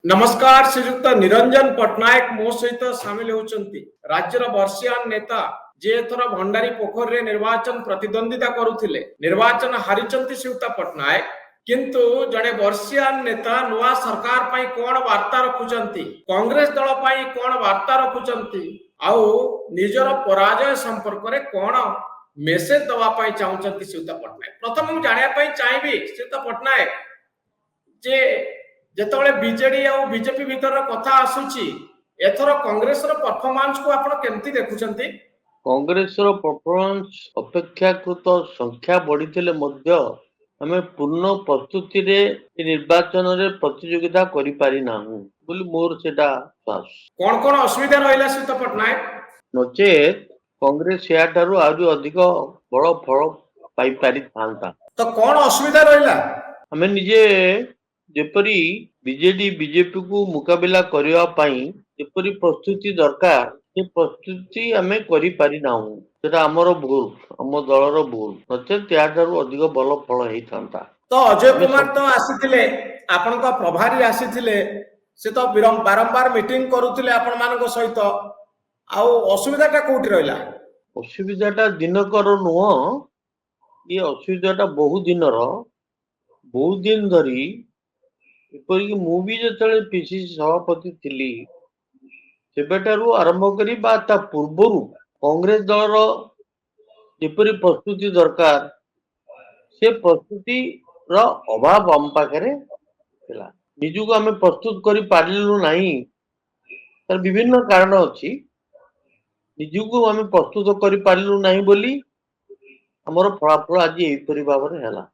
नमस्कार श्रीयुक्त निरंजन पट्टनायक मो सहित सामिल होचंती राज्यर वर्षियान नेता जे एथर भंडारी पोखर रे निर्वाचन प्रतिद्वंदिता करुथिले निर्वाचन हारिचंती श्रीयुक्त पट्टनायक किंतु जड़े वर्षियान नेता नुआ सरकार पाई कोन वार्ता रखुचंती कांग्रेस दल पाई कोन वार्ता रखुचंती आउ निजर पराजय संपर्क रे कोन मेसेज दवा पाई चाहुचंती श्रीयुक्त पट्टनायक प्रथम हम जानिया पाई चाहिबी श्रीयुक्त पट्टनायक जे जेतबेले बीजेडी आ बीजेपी भीतर कथा आसुची एथर कांग्रेस रो परफॉर्मेंस को आपण केमती देखुचंती कांग्रेस रो परफॉर्मेंस अपेक्षाकृत संख्या बढ़ीथिले मध्य हमें पूर्ण प्रस्तुति रे निर्वाचन रे प्रतियोगिता करि पारि नाहु बोली मोर सेटा विश्वास कोन असुविधा रहिला श्रीयुत पट्टनायक नचेत कांग्रेस या ठारू आउरी अधिक बड़ फल पाई पारि थांता तो कोन असुविधा रहिला हमें निजे जेपरी बीजेडी बीजेपी को मुकाबिला करने पाई जेपरी प्रस्तुति दरकार से प्रस्तुति आमे करि पारि नाहु सेटा हमर भूल हम दलर भूल नचेत या ठारू अधिक बल फल हेई थांता तो अजय कुमार तो आसीथिले आपण को प्रभारी आसीथिले से तो बारंबार मीटिंग करूथिले आपण मानको सहित आ असुविधाटा कोठी रहिला असुविधाटा दिनकर नुह ये असुविधाटा बहुत दिन धरी एपरिक मु भी जतले पीसीसी सभापति थिली सेबेटारू आरंभ करी बा ता पूर्वरु कांग्रेस दलर जेपरी प्रस्तुति दरकार से प्रस्तुति रा अभाव हम पाखरे थिला निजुको हमें प्रस्तुत करी पारिलु नाही तर विभिन्न कारण अछि निजुको हमें प्रस्तुत करी पारिलु नाही बोली हमर फलाफल आज एपरि भाବରେ ହେଲା